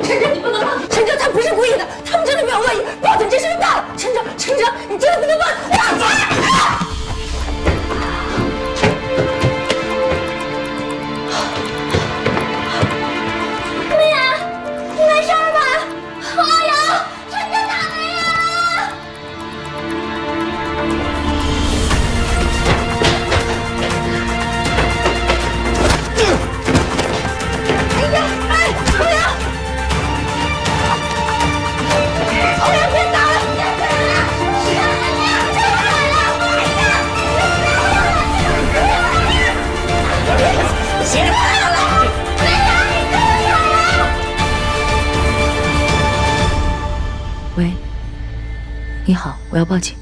陈哲，你不能放！陈哲，他不是故意的，他们真的没有恶意，报警这事就大了。陈哲，你真的不能放！报警！梅雅，你没事吧？阿阳，陈哲打梅雅！哎呀，欧阳！欧阳，别打了，别打了！谁来了？梅雅，你救我！喂，你好，我要报警。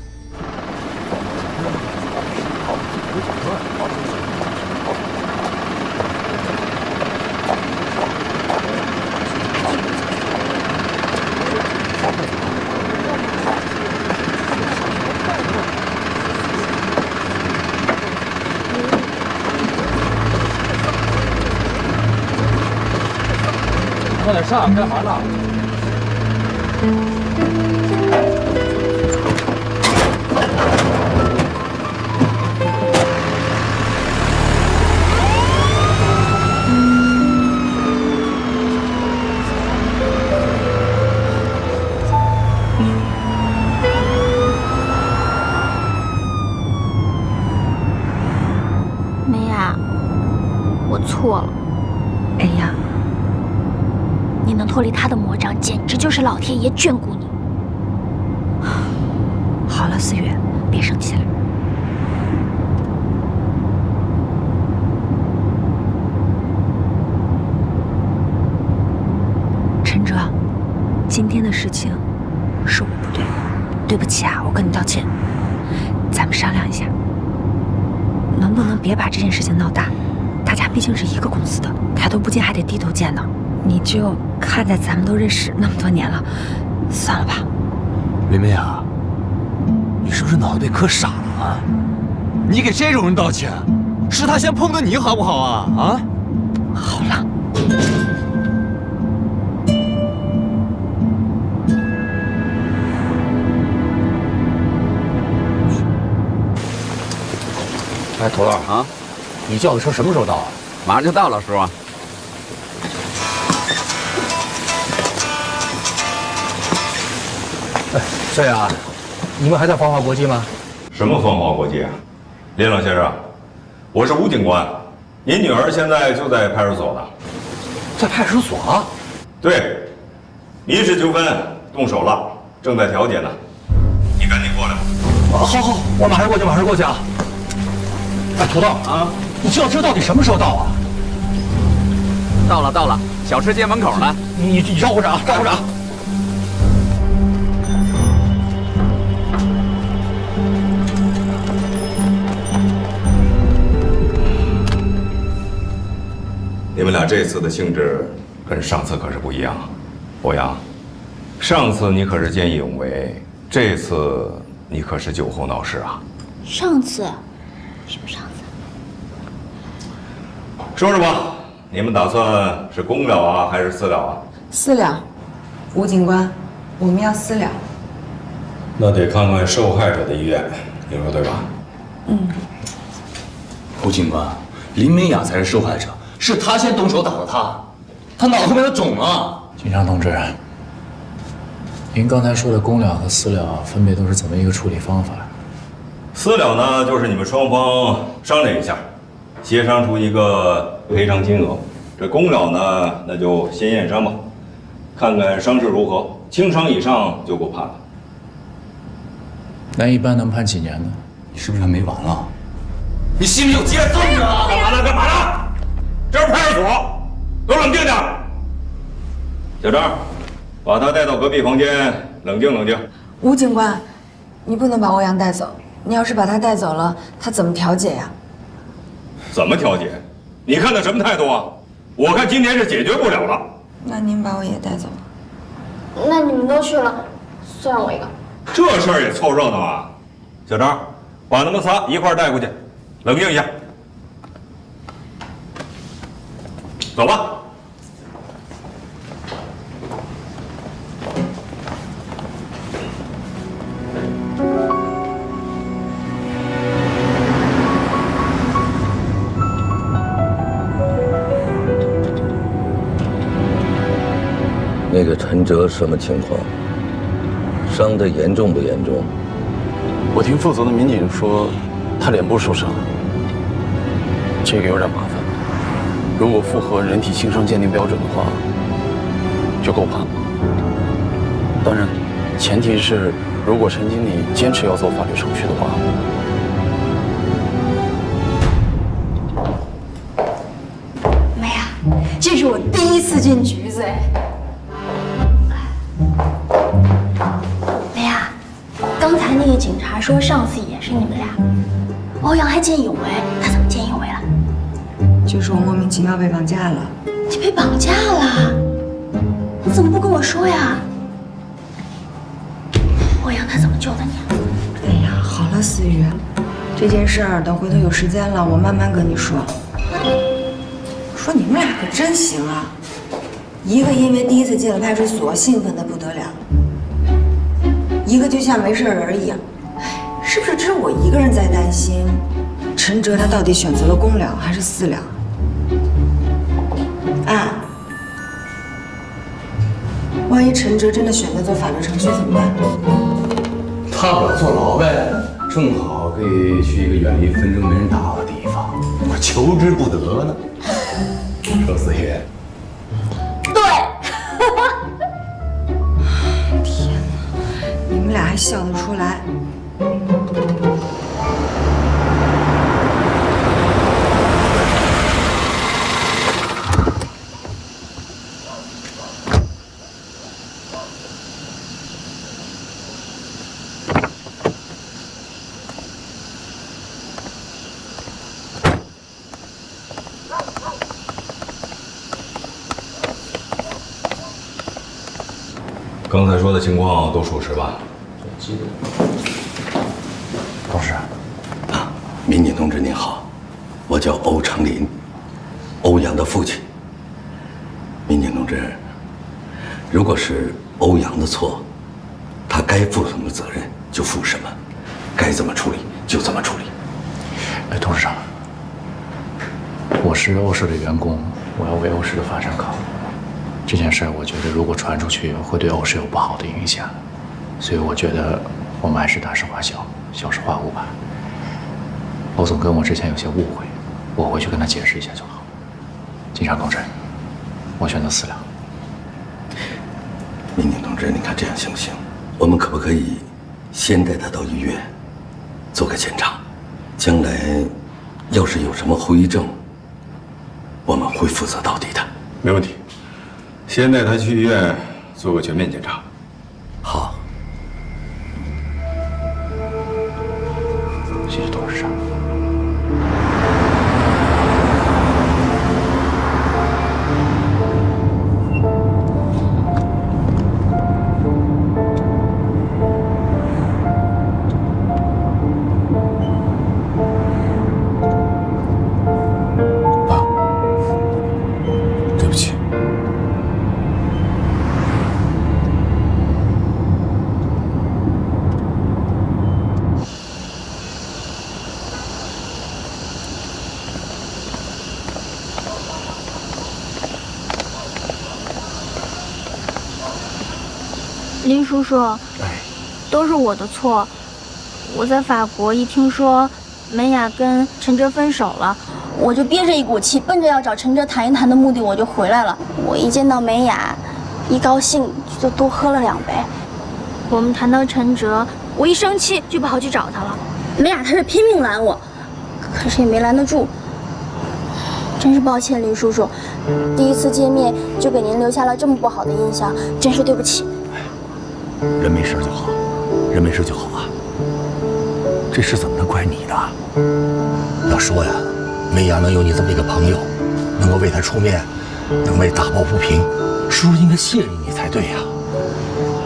快点上，干嘛呢？梅雅，我错了。哎呀，你能脱离他的魔掌，简直就是老天爷眷顾你。好了，思月，别生气了。陈哲，今天的事情是我不对，对不起啊，我跟你道歉。咱们商量一下，能不能别把这件事情闹大？大家毕竟是一个公司的，抬头不见还得低头见呢。你就看在咱们都认识那么多年了，算了吧。林梅雅，你是不是脑袋被磕傻了啊？你给这种人道歉，是他先碰的你好不好啊？啊？好了。哎，头道啊，你叫的车什么时候到啊？马上就到了，叔。哎，少爷啊，你们还在芳华国际吗？什么芳华国际啊？林老先生，我是吴警官，您女儿现在就在派出所呢。在派出所？对，民事纠纷动手了，正在调解呢。你赶紧过来吧。好，我马上过去，马上过去啊。哎，土豆啊，你轿车到底什么时候到啊？到了，小吃街门口呢。你招呼着啊，招呼着啊。你们俩这次的性质跟上次可是不一样。欧阳，上次你可是见义勇为，这次你可是酒后闹事啊。上次，什么上次？说说吧，你们打算是公了啊，还是私了啊？私了，吴警官，我们要私了。那得看看受害者的意愿，你说对吧？吴警官，林美雅才是受害者，是他先动手打的他脑后面都肿了。警长同志，您刚才说的公了和私了分别都是怎么一个处理方法？私了呢，就是你们双方商量一下，协商出一个赔偿金额。这公了呢，那就先验伤吧，看看伤势如何，轻伤以上就够判了。那一般能判几年呢？你是不是还没完了？你心里有结症啊！干嘛呢？这是派出所，都冷静点。小张，把他带到隔壁房间，冷静冷静。吴警官，你不能把欧阳带走。你要是把他带走了，他怎么调解呀？怎么调解？你看他什么态度啊？我看今天是解决不了了。那您把我也带走吧。那你们都去了，算我一个。这事儿也凑热闹啊！小张，把他们仨一块儿带过去，冷静一下。走吧。那个陈哲什么情况？伤得严重不严重？我听负责的民警说，他脸部受伤，这个有点麻烦。如果符合人体轻伤鉴定标准的话，就够判了。当然，前提是如果陈经理坚持要走法律程序的话。梅雅，这是我第一次进局子哎。梅雅，刚才那个警察说上次也是你们俩，欧阳还见义勇为，他怎么见义勇为了？就是我莫名其妙被绑架了。你被绑架了？你怎么不跟我说呀？欧阳他怎么救的你？哎呀，好了，思雨，这件事儿等回头有时间了，我慢慢跟你说。说你们俩可真行啊，一个因为第一次进了派出所兴奋得不得了，一个就像没事人一样。是不是只有我一个人在担心陈哲他到底选择了公了还是私了？啊，万一陈哲真的选择走法律程序怎么办？大不了坐牢呗，正好可以去一个远离纷争、没人打的地方，我求之不得呢。说思雨，对。天哪，你们俩还笑得出来？刚才说的情况都属实吧？记得。董事，民警同志您好，我叫欧长林，欧阳的父亲。民警同志，如果是欧阳的错，他该负什么责任就负什么，该怎么处理就怎么处理。董事长，我是欧氏的员工，我要为欧氏的发展考虑。这件事儿，我觉得如果传出去，会对欧氏有不好的影响，所以我觉得我们还是大事化小，小事化无吧。欧总跟我之前有些误会，我回去跟他解释一下就好。警察同志，我选择私了。民警同志，你看这样行不行？我们可不可以先带他到医院做个检查？将来要是有什么后遗症，我们会负责到底的。没问题，先带他去医院做个全面检查。好，谢谢董事长。对不起。林叔叔，都是我的错。我在法国一听说梅雅跟陈哲分手了，我就憋着一股气，奔着要找陈哲谈一谈的目的，我就回来了。我一见到梅雅，一高兴就多喝了2杯。我们谈到陈哲，我一生气就跑去找他了。梅雅她是拼命拦我，可是也没拦得住。真是抱歉，林叔叔，第一次见面就给您留下了这么不好的印象，真是对不起。人没事就好，人没事就好啊。这事怎么能怪你呢？要说呀，梅雅能有你这么一个朋友，能够为她出面，能为打抱不平，叔叔应该谢你才对呀。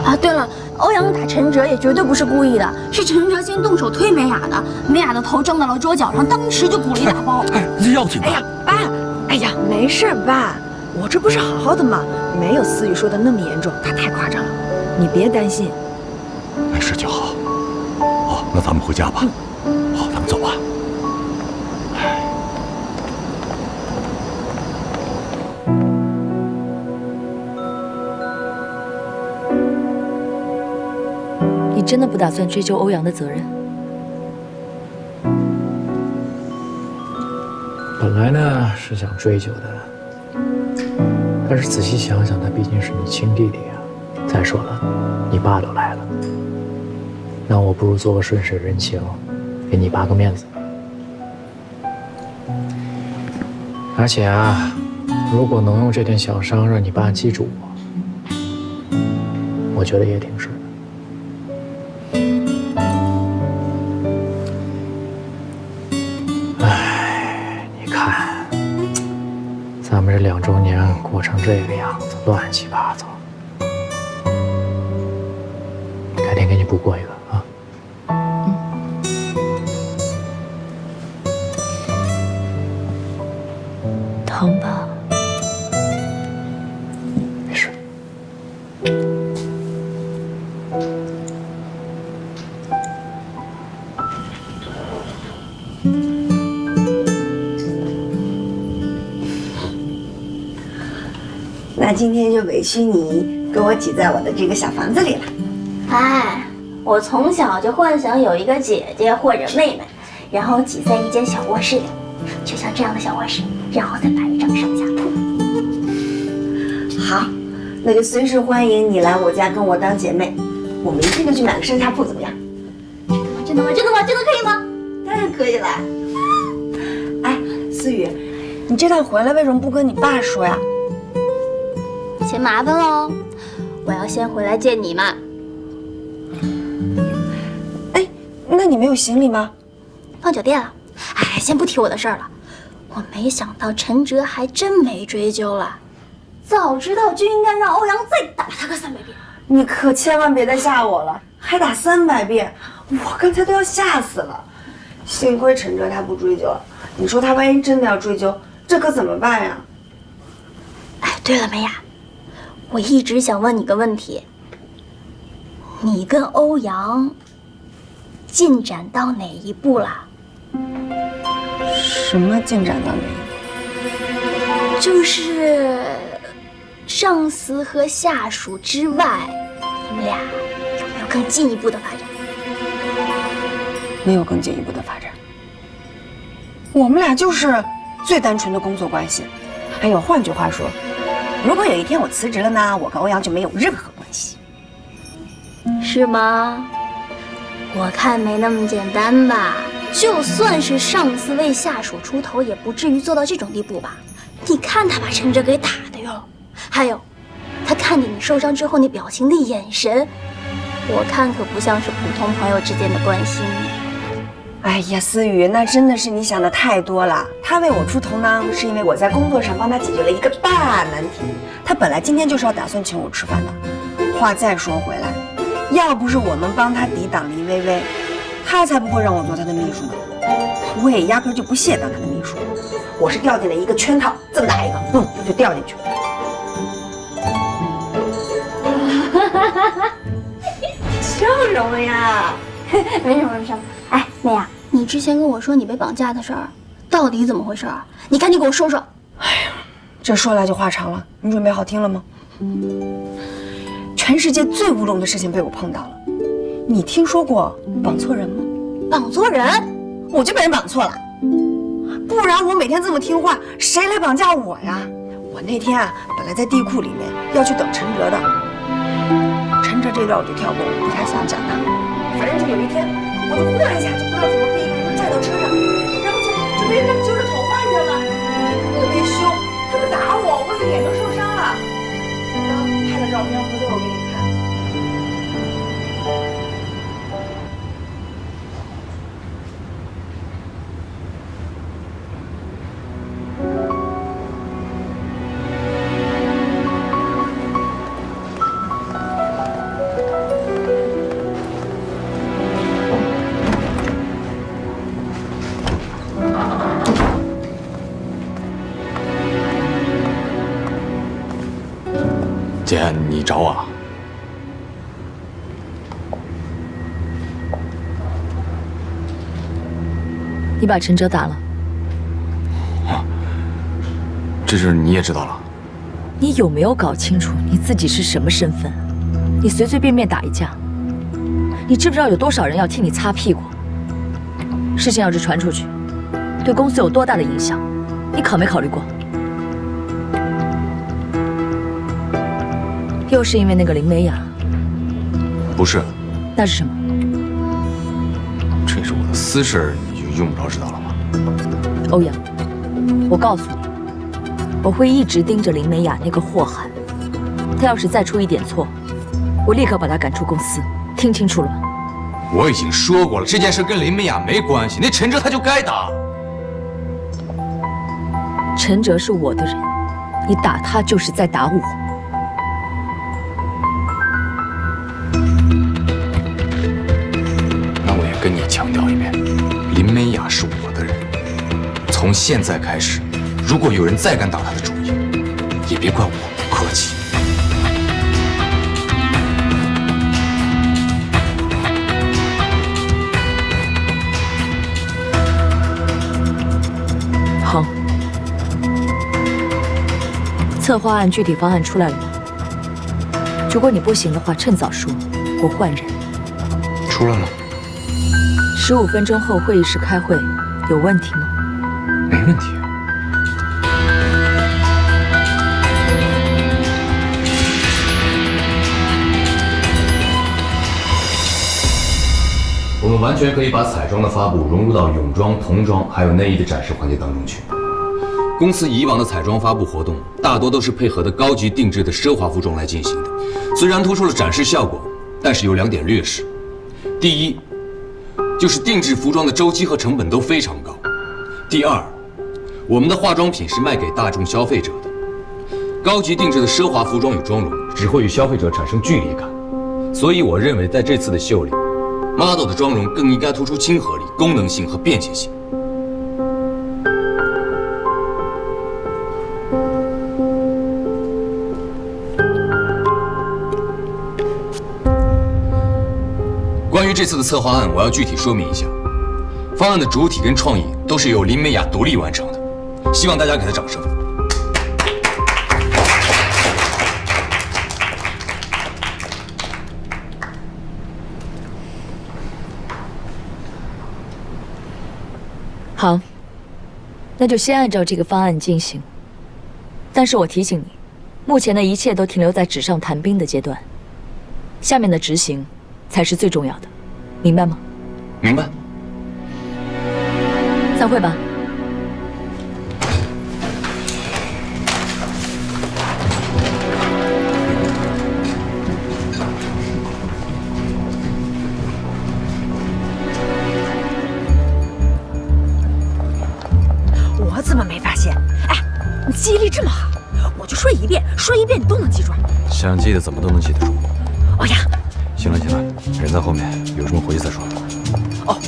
啊，对了，欧阳打陈哲也绝对不是故意的，是陈哲先动手推梅雅的，梅雅的头撞到了桌角上，当时就鼓了一大包。这要紧吧？哎呀，爸，哎呀，没事爸，我这不是好好的吗？没有思雨说的那么严重，他太夸张了，你别担心。没事就好。好，那咱们回家吧。好，咱们走吧。真的不打算追究欧阳的责任？本来呢是想追究的，但是仔细想想，他毕竟是你亲弟弟啊。再说了，你爸都来了，那我不如做个顺水人情，给你爸个面子。而且啊，如果能用这点小伤让你爸记住我觉得也挺是的。你看，咱们这2周年过成这个样子，乱七八糟。改天给你补过一个啊。疼吧？没事。那今天就委屈你跟我挤在我的这个小房子里了。哎，我从小就幻想有一个姐姐或者妹妹，然后挤在一间小卧室里，就像这样的小卧室，然后再摆一张上下铺。好，那就随时欢迎你来我家跟我当姐妹。我明天就去买个上下铺，怎么样？真的吗？真的吗？真的可以吗？当然可以了。哎，思雨，你这趟回来为什么不跟你爸说呀？嫌麻烦喽，我要先回来见你嘛。哎，那你没有行李吗？放酒店了。哎，先不提我的事儿了。我没想到陈哲还真没追究了，早知道就应该让欧阳再打他个300遍。你可千万别再吓我了，还打300遍，我刚才都要吓死了。幸亏陈哲他不追究了，你说他万一真的要追究，这可怎么办呀？哎，对了，梅雅，我一直想问你个问题，你跟欧阳进展到哪一步了？什么进展到哪一步？就是上司和下属之外，你们俩有没有更进一步的发展？没有更进一步的发展。我们俩就是最单纯的工作关系。还有，换句话说，如果有一天我辞职了呢，我跟欧阳就没有任何关系。是吗？我看没那么简单吧。就算是上司为下属出头，也不至于做到这种地步吧？你看他把陈哲给打的哟，还有，他看见你受伤之后那表情的眼神，我看可不像是普通朋友之间的关心。哎呀，思雨，那真的是你想的太多了。他为我出头呢，是因为我在工作上帮他解决了一个大难题。他本来今天就是要打算请我吃饭的。话再说回来，要不是我们帮他抵挡林薇薇，他才不会让我做他的秘书呢。我也压根就不屑当他的秘书。我是掉进了一个圈套，这么大一个，嘣就掉进去了。笑什么呀？没什么，没什么。哎，梅雅，你之前跟我说你被绑架的事儿，到底怎么回事啊？你赶紧给我说说。哎呀，这说来就话长了，你准备好听了吗？全世界最乌龙的事情被我碰到了。你听说过绑错人吗？绑错人？我就被人绑错了。不然我每天这么听话，谁来绑架我呀？我那天啊，本来在地库里面要去等陈哲的，陈哲这段我就跳过了，不太想讲他。反正就有一天，我就忽然一下就不知道怎么被一个人拽到车上，然后就被人揪着头发，你知道吗？特别凶，他们打我，我脸都受伤了。然后拍了照片，回头我给你看。姐，你找我啊？你把陈哲打了，这事你也知道了？你有没有搞清楚你自己是什么身份？你随随便便打一架，你知不知道有多少人要替你擦屁股？事情要是传出去，对公司有多大的影响，你考没考虑过？又是因为那个林美雅？不是，那是什么？这是我的私事，你就用不着知道了吗？欧阳，我告诉你，我会一直盯着林美雅那个祸害。她要是再出一点错，我立刻把她赶出公司。听清楚了吗？我已经说过了，这件事跟林美雅没关系。那陈哲他就该打。陈哲是我的人，你打他就是在打我。那我也跟你强调一遍，林美雅是我的人。从现在开始，如果有人再敢打她的主意，也别怪我不客气。好，策划案具体方案出来了吗？如果你不行的话，趁早说，我换人。出来了。15分钟后会议室开会，有问题吗？没问题。我们完全可以把彩妆的发布融入到泳装、童装还有内衣的展示环节当中去。公司以往的彩妆发布活动大多都是配合的高级定制的奢华服装来进行的，虽然突出了展示效果，但是有2点劣势。第一，就是定制服装的周期和成本都非常高；第二，我们的化妆品是卖给大众消费者的，高级定制的奢华服装与妆容只会与消费者产生距离感，所以我认为在这次的秀里，model 的妆容更应该突出亲和力、功能性和便携性。关于这次的策划案，我要具体说明一下，方案的主体跟创意都是由林美雅独立完成的，希望大家给她掌声。好，那就先按照这个方案进行。但是我提醒你，目前的一切都停留在纸上谈兵的阶段，下面的执行才是最重要的，明白吗？明白。散会吧。我怎么没发现？哎，你记忆力这么好，我就说一遍你都能记住。想记的怎么都能记得住。欧阳，行了，人在后面，有什么回去再说。哦。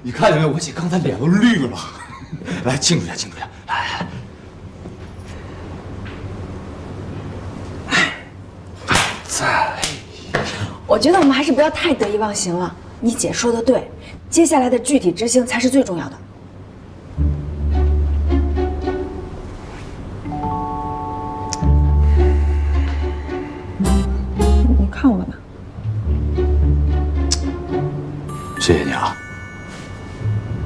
你看见没有？我姐刚才脸都绿了。来，庆祝一下，庆祝一下！来，再。我觉得我们还是不要太得意忘形了。你姐说的对，接下来的具体执行才是最重要的。你看我干嘛？谢谢你啊。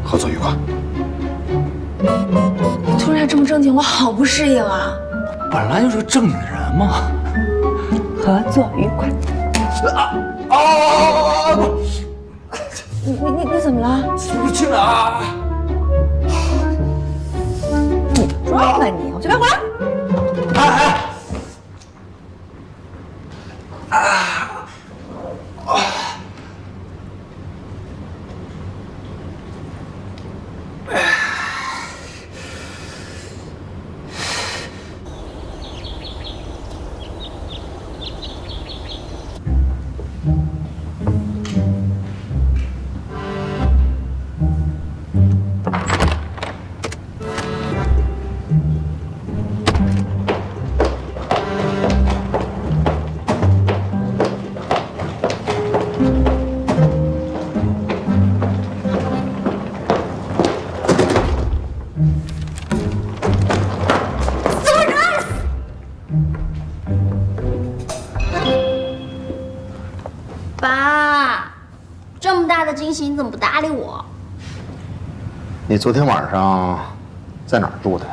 合作愉快。你突然这么正经，我好不适应啊！本来就是个正经的人嘛。合作愉快。你怎么了？你去哪儿？你装吧你！我去干活。搭理我。你昨天晚上在哪儿住的？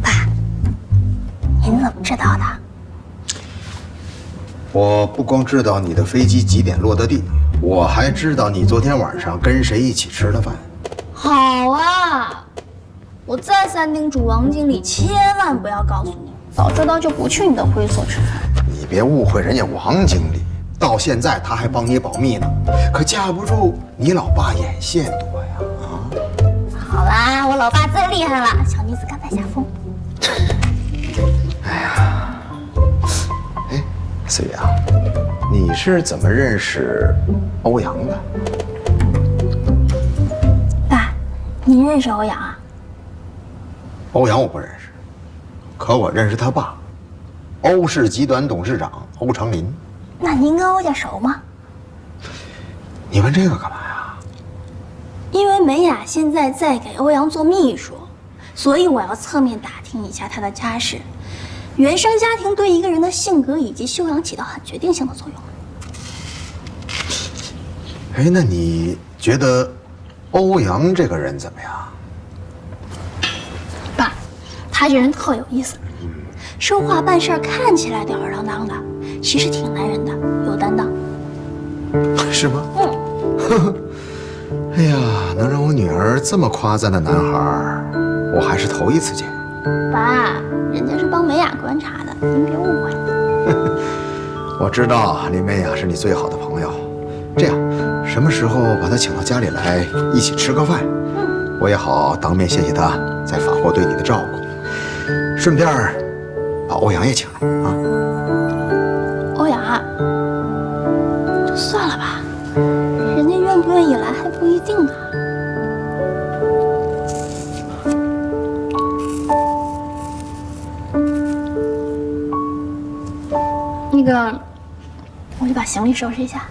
爸，您怎么知道的？我不光知道你的飞机几点落的地，我还知道你昨天晚上跟谁一起吃的饭。好啊，我再三叮嘱王经理千万不要告诉你，早知道就不去你的会所吃饭。你别误会人家王经理，到现在他还帮你保密呢，可架不住你老爸眼线多呀！啊！好啦，我老爸最厉害了，小女子甘拜下风。思雨啊，你是怎么认识欧阳的？爸，您认识欧阳啊？欧阳我不认识，可我认识他爸，欧氏集团董事长欧长林。那您跟欧家熟吗？你问这个干嘛呀？因为美雅现在在给欧阳做秘书，所以我要侧面打听一下他的家世。原生家庭对一个人的性格以及修养起到很决定性的作用。哎，那你觉得欧阳这个人怎么样？爸，他这人特有意思，说话办事看起来吊儿郎当的，其实挺男人的，有担当。是吗？哎呀，能让我女儿这么夸赞的男孩，我还是头一次见。爸，人家是帮美雅观察的，您别误会。我知道林美雅是你最好的朋友，这样，什么时候把她请到家里来一起吃个饭，我也好当面谢谢她在法国对你的照顾，顺便把欧阳也请来啊。欧阳啊，就算了吧，人家愿不愿意来还不一定呢。那个，我去把行李收拾一下。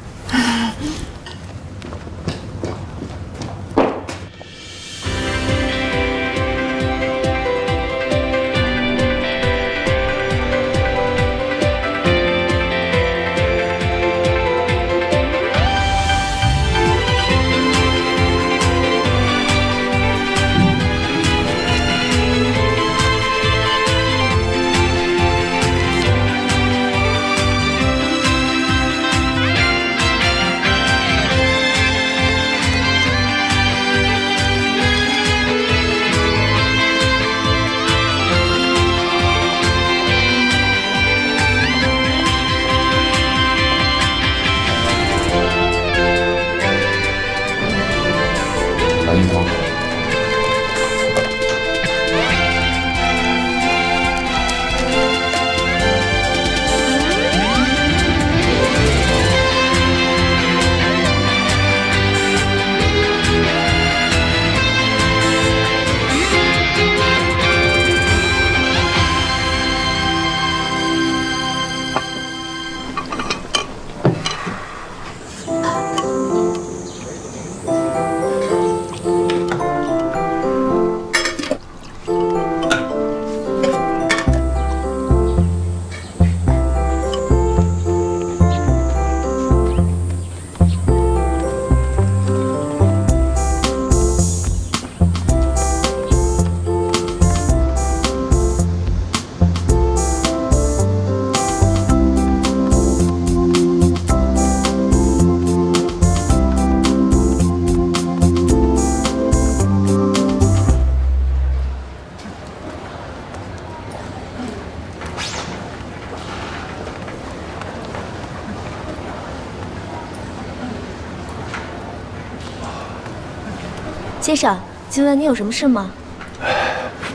先生，请问你有什么事吗？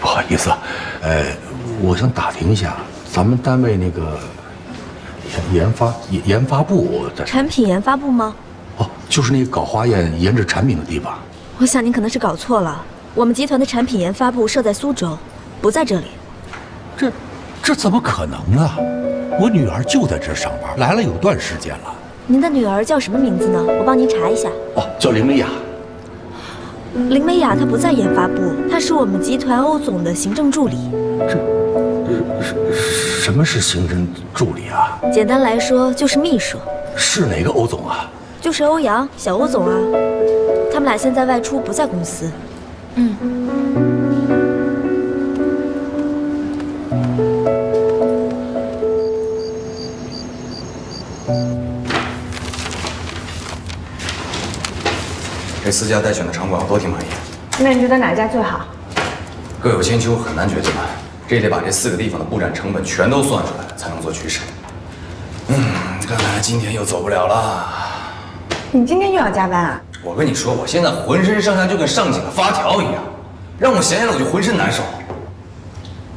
不好意思，我想打听一下，咱们单位那个研发部在产品研发部吗？哦，就是那个搞花宴研制产品的地方。我想您可能是搞错了，我们集团的产品研发部设在苏州，不在这里。这怎么可能呢？我女儿就在这上班，来了有段时间了。您的女儿叫什么名字呢？我帮您查一下。哦，叫林美雅。林美雅她不在研发部，她是我们集团欧总的行政助理。什么是刑侦助理啊？简单来说就是秘书。是哪个欧总啊？就是欧阳，小欧总啊。他们俩现在外出，不在公司。这4家待选的场馆我都挺满意。那你觉得哪家最好？各有千秋，很难决定。这得把这4个地方的布展成本全都算出来，才能做取舍。看来今天又走不了了。你今天又要加班啊？我跟你说，我现在浑身上下就跟上紧了发条一样，让我闲下来我就浑身难受。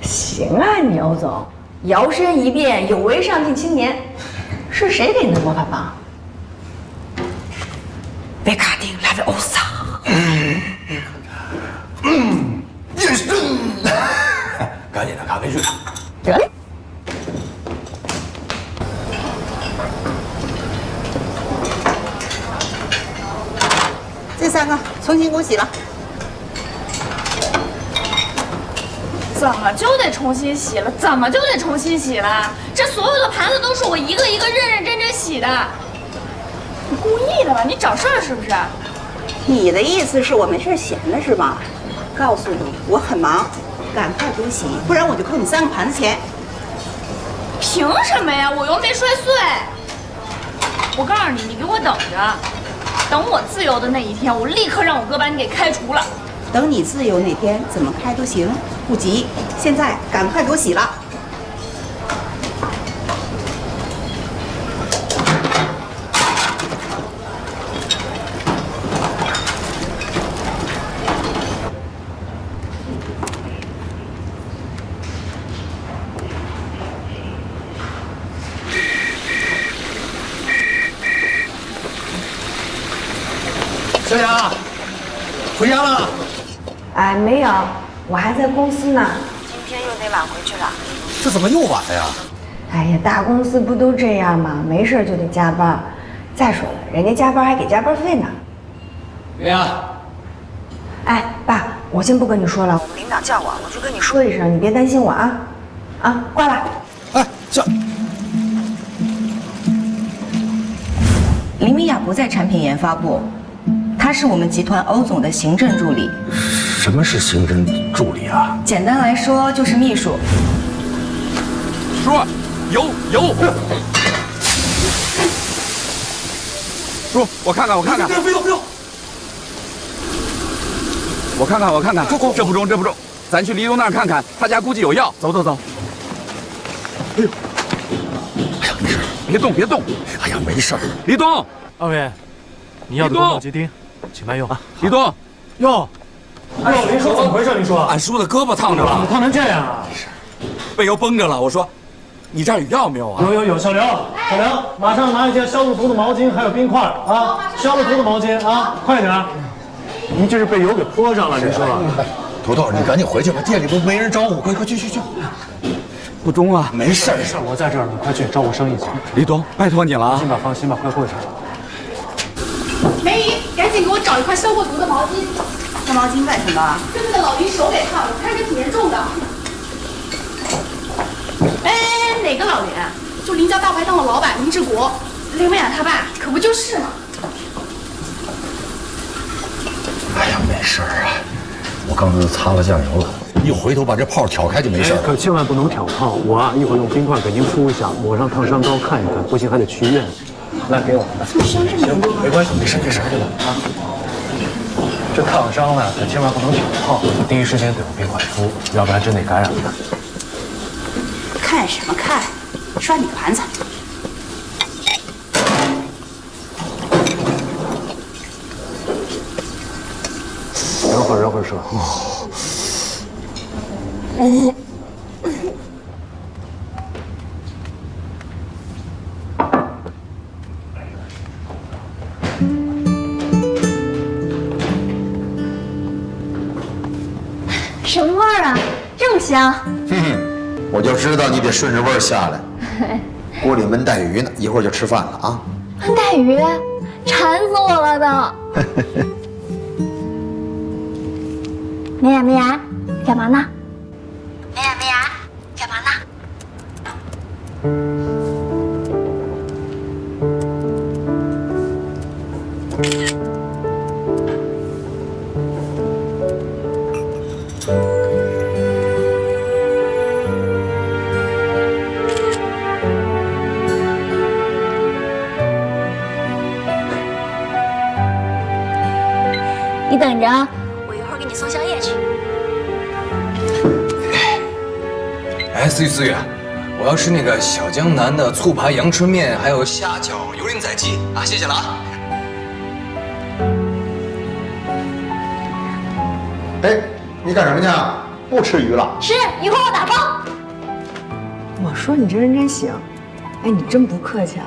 行啊，你欧总，摇身一变有为上进青年，是谁给你的魔法棒？别卡丁拉维欧萨。也是。赶紧的，咖啡去。得嘞。这3个重新给我洗了。怎么就得重新洗了？怎么就得重新洗了？这所有的盘子都是我一个一个认认真真洗的。你故意的吧？你找事儿是不是？你的意思是我没事闲的是吧？告诉你，我很忙，赶快给我洗，不然我就扣你3个盘子钱。凭什么呀？我又没摔碎。我告诉你，你给我等着，等我自由的那一天，我立刻让我哥把你给开除了。等你自由那天，怎么开都行，不急。现在赶快给我洗了。小雅，回家了？哎，没有，我还在公司呢。今天又得晚回去了。这怎么又晚了呀？哎呀，大公司不都这样吗？没事就得加班。再说了，人家加班还给加班费呢。月牙。哎，爸，我先不跟你说了，我们领导叫我，我就跟你说一声，你别担心我啊。啊，挂了。哎，这。林美雅不在产品研发部，她是我们集团欧总的行政助理。什么是行政助理啊？简单来说就是秘书。叔，有。叔，我看看。不用。我看看。这不中。咱去黎东那儿看看，他家估计有药。走。哎呦，没事。别动。哎呀，没事。黎东，二位，你要的宫保鸡丁，请慢用啊。黎东，哟，林叔怎么回事？林叔，俺叔的胳膊烫着了。怎么烫成这样啊？背油绷着了。我说，你这儿有药没有啊？有，小梁，马上拿一件消毒涂的毛巾，还有冰块啊，消毒涂的毛巾啊，快点！您这是被油给泼上了，林叔。土豆，你赶紧回去吧，店里都没人招呼，快去。不中啊，没事，我在这儿呢，快去找我生意去。黎东，拜托你了。放心吧，快过去。梅姨，赶紧给我找一块消过毒的毛巾。这毛巾干什么？就那个老林手给烫了，看着挺严重的。哎，哪个老林？就林家大排档的老板林志国，林美雅他爸，可不就是吗？哎呀，没事啊，我刚才擦了酱油了，一回头把这泡挑开就没事了。可千万不能挑泡，我啊一会儿用冰块给您敷一下，抹上烫伤膏看一看，不行还得去医院。来，给我。这伤这么严重吗？没关系，没事啊。这烫伤呢，可千万不能挑泡，第一时间得用冰块敷，要不然真得感染了。看什么看？刷你的盘子。人会射。什么味儿啊？这么香！我就知道你得顺着味儿下来。锅里焖带鱼呢，一会儿就吃饭了啊。焖带鱼，馋死我了都。美雅，干嘛呢？美雅，干嘛呢？你等着，我一会儿给你送宵夜去。哎，思雨思雨，我要吃那个小江南的醋扒阳春面，还有虾饺油淋仔鸡啊，谢谢了啊。哎，你干什么去啊？不吃鱼了？是，一会儿我打包。我说你这人真行，哎，你真不客气啊。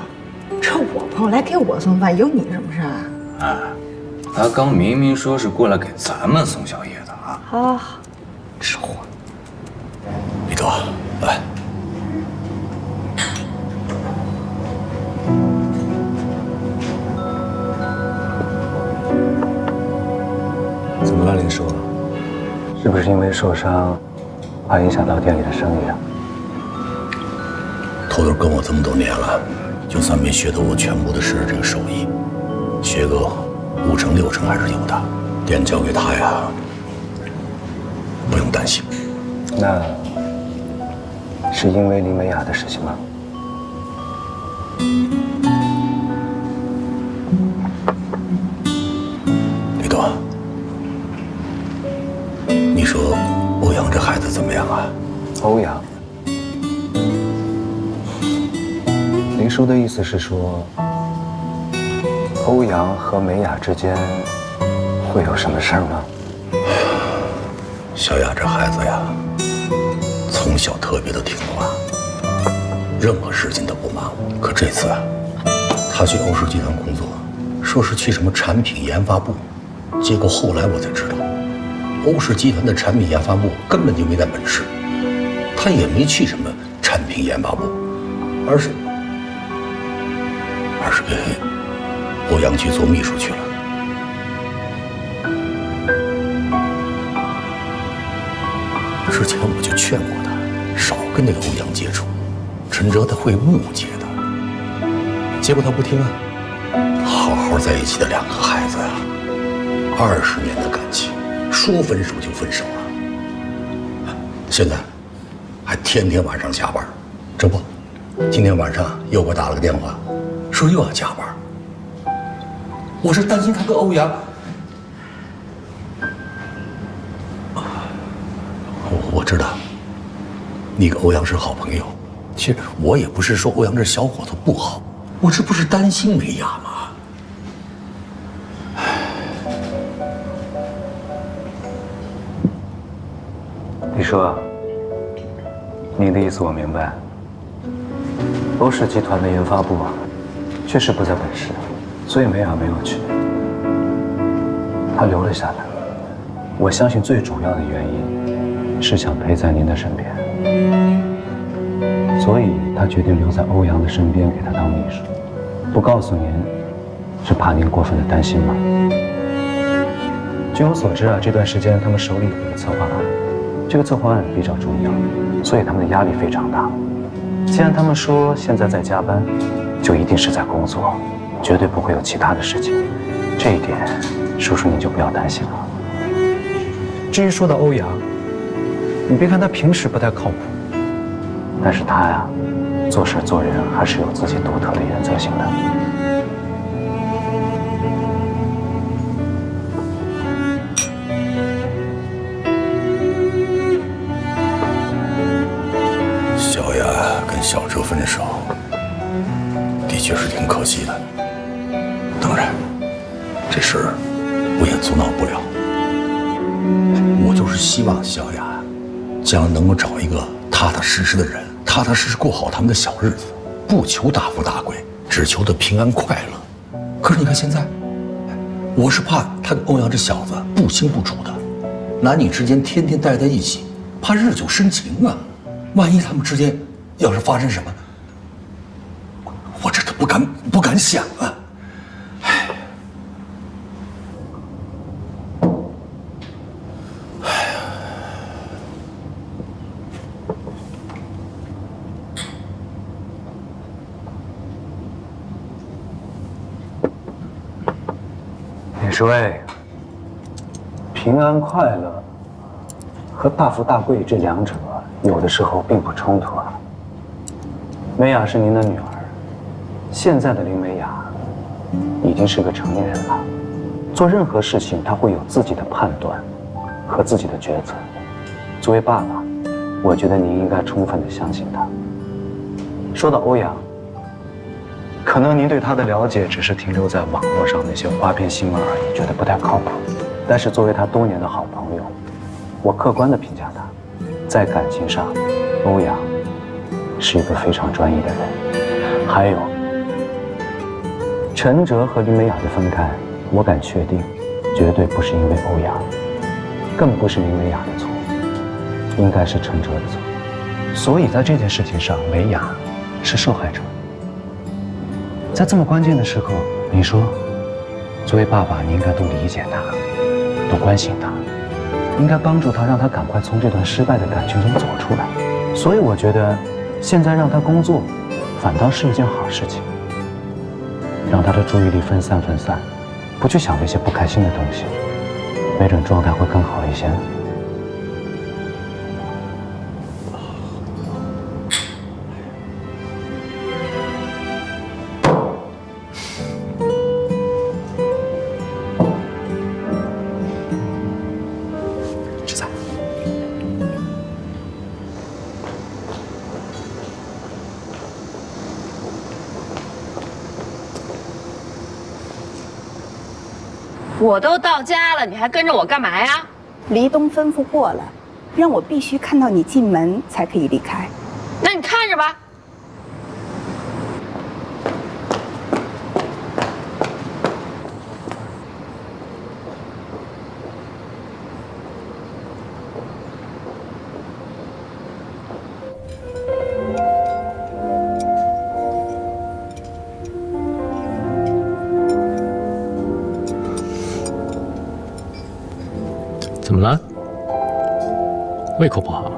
这我朋友来给我送饭，有你什么事啊？哎，他刚明明说是过来给咱们送宵夜的啊。好好好，吃货。李多，来。怎么了，林叔？是不是因为受伤，怕影响到店里的生意啊？头头跟我这么多年了，就算没学得我全部的是这个手艺，学个5成6成还是有的。店交给他呀，不用担心。那是因为林美雅的事情吗？李多，你说欧阳这孩子怎么样啊？欧阳。林叔的意思是说，欧阳和美雅之间会有什么事儿吗？小雅这孩子呀，从小特别的听话，任何事情都不忙。可这次啊，他去欧氏集团工作，说是去什么产品研发部，结果后来我才知道，欧氏集团的产品研发部根本就没在本市，他也没去什么产品研发部，而是给欧阳去做秘书去了。之前我就劝过他，少跟那个欧阳接触，陈哲他会误解的。结果他不听啊，好好在一起的2个孩子啊，20年的感情，说分手就分手了。现在还天天晚上加班，这不，今天晚上又给我打了个电话，说又要加班。我是担心他跟欧阳。我知道，你跟欧阳是好朋友。其实我也不是说欧阳这小伙子不好，我这不是担心美雅吗？李叔，您的意思我明白。欧氏集团的研发部确实不在本市，所以美雅没有去，她留了下来。我相信最主要的原因是想陪在您的身边，所以她决定留在欧阳的身边，给他当秘书。不告诉您，是怕您过分的担心吗？据我所知啊，这段时间他们手里有一个策划案，这个策划案比较重要，所以他们的压力非常大。既然他们说现在在加班，就一定是在工作，绝对不会有其他的事情。这一点，叔叔您就不要担心了。至于说到欧阳，你别看他平时不太靠谱，但是他呀，做事做人还是有自己独特的原则性的。小雅跟小哲分手，的确是挺可惜的。当然，这事儿我也阻挠不了。我就是希望小雅将来能够找一个踏踏实实的人，踏踏实实过好他们的小日子，不求大富大贵，只求得平安快乐。可是你看现在，我是怕他跟欧阳这小子不清不楚的，男女之间天天待在一起，怕日久生情啊。万一他们之间要是发生什么，我这都不敢想啊。你说，平安快乐和大富大贵这两者有的时候并不冲突啊。美雅是您的女儿，现在的林美雅已经是个成年人了，做任何事情她会有自己的判断和自己的抉择。作为爸爸，我觉得您应该充分的相信她。说到欧阳，可能您对他的了解只是停留在网络上那些花边新闻而已，觉得不太靠谱。但是作为他多年的好朋友，我客观的评价他，在感情上，欧阳是一个非常专一的人。还有，陈哲和林美雅的分开，我敢确定，绝对不是因为欧阳，更不是林美雅的错，应该是陈哲的错。所以在这件事情上，美雅是受害者。在这么关键的时候，你说，作为爸爸，你应该多理解他，多关心他，应该帮助他，让他赶快从这段失败的感情中走出来。所以我觉得，现在让他工作，反倒是一件好事情，让他的注意力分散，不去想那些不开心的东西，没准状态会更好一些。我都到家了，你还跟着我干嘛呀？黎东吩咐过了，让我必须看到你进门才可以离开。那你看着吧。怎么了？胃口不好？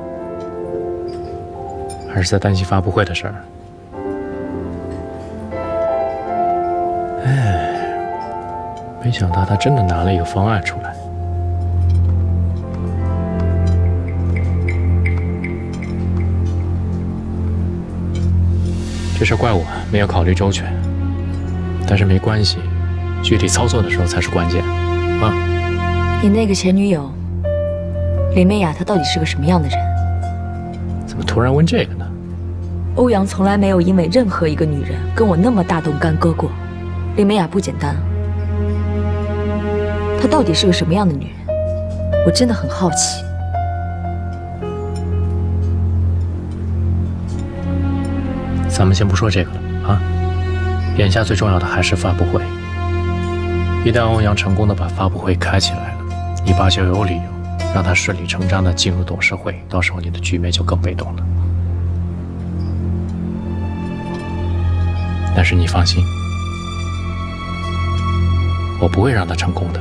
还是在担心发布会的事儿？哎，没想到他真的拿了一个方案出来。这事怪我没有考虑周全，但是没关系，具体操作的时候才是关键啊！你那个前女友林美雅，她到底是个什么样的人？怎么突然问这个呢？欧阳从来没有因为任何一个女人跟我那么大动干戈过。林美雅不简单，她到底是个什么样的女人？我真的很好奇。咱们先不说这个了啊，眼下最重要的还是发布会。一旦欧阳成功的把发布会开起来了，你爸就有理由让他顺理成章的进入董事会，到时候你的局面就更被动了。但是你放心，我不会让他成功的。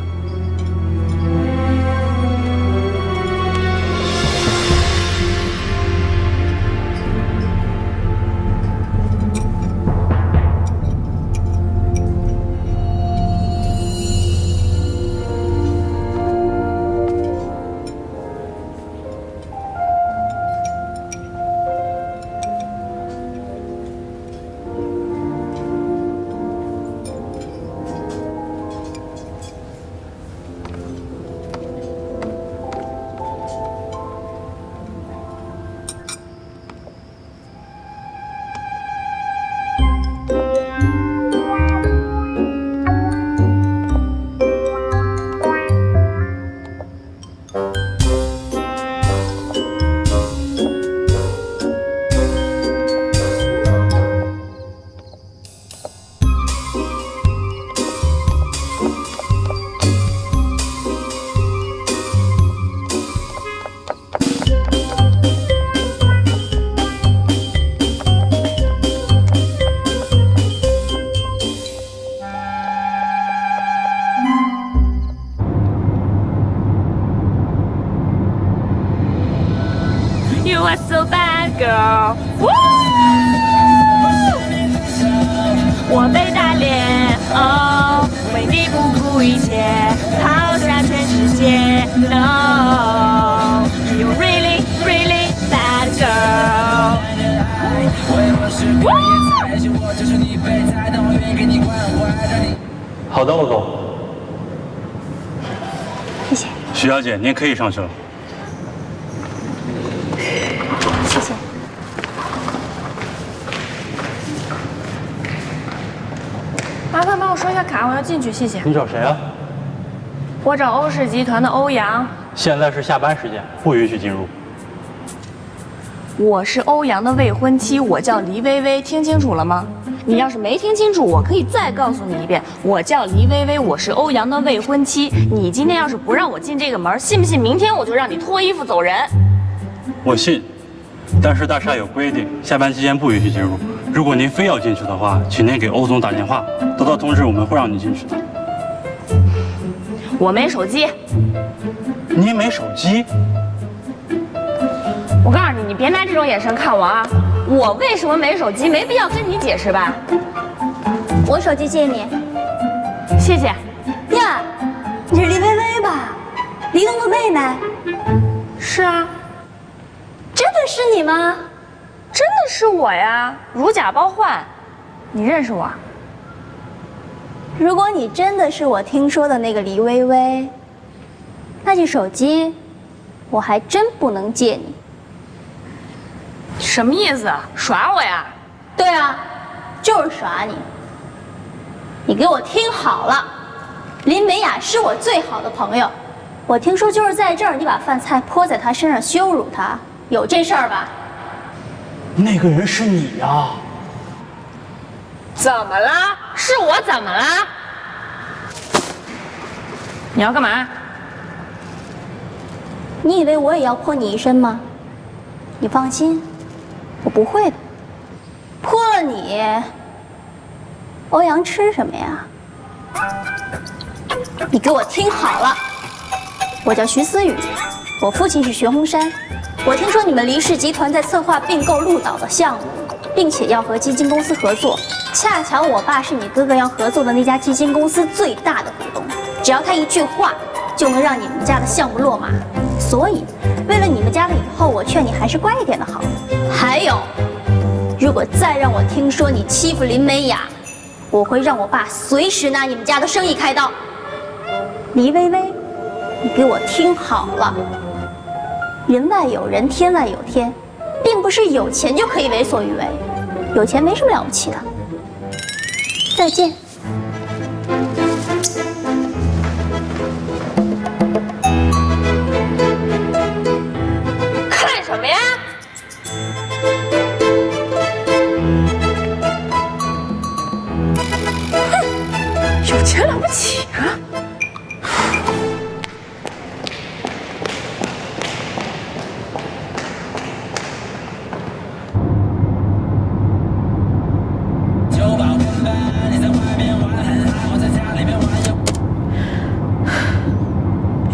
You are so bad, girl. 我被打脸，哦，为你不顾一切。好的，欧总。谢谢。徐小姐，您可以上去了。谢谢。麻烦帮我刷一下卡，我要进去，谢谢。你找谁啊？我找欧氏集团的欧阳。现在是下班时间，不允许进入。我是欧阳的未婚妻，我叫黎薇薇，听清楚了吗？你要是没听清楚，我可以再告诉你一遍，我叫黎薇薇，我是欧阳的未婚妻。你今天要是不让我进这个门，信不信明天我就让你脱衣服走人？我信，但是大厦有规定，下班期间不允许进入。如果您非要进去的话，请您给欧总打电话，得到通知我们会让你进去的。我没手机。您没手机？我告诉你，你别拿这种眼神看我啊！我为什么没手机，没必要跟你解释吧？我手机借你，谢谢。呀，你是黎薇薇吧？黎东的妹妹。是啊。真的是你吗？真的是我呀，如假包换。你认识我？如果你真的是我听说的那个黎薇薇，那这手机我还真不能借你。什么意思？耍我呀？对啊，就是耍你。你给我听好了，林美雅是我最好的朋友。我听说就是在这儿，你把饭菜泼在她身上羞辱她，有这事儿吧？那个人是你呀？怎么了？是我怎么了？你要干嘛？你以为我也要泼你一身吗？你放心，我不会的。泼了你，欧阳吃什么呀？你给我听好了，我叫徐思雨，我父亲是徐洪山。我听说你们黎氏集团在策划并购鹿岛的项目，并且要和基金公司合作。恰巧我爸是你哥哥要合作的那家基金公司最大的股东，只要他一句话，就能让你们家的项目落马。所以，为了你们家的以后，我劝你还是乖一点的好。还有，如果再让我听说你欺负林美雅，我会让我爸随时拿你们家的生意开刀。黎薇薇，你给我听好了，人外有人，天外有天，并不是有钱就可以为所欲为，有钱没什么了不起的。再见。看什么呀？哼，有钱了不起啊！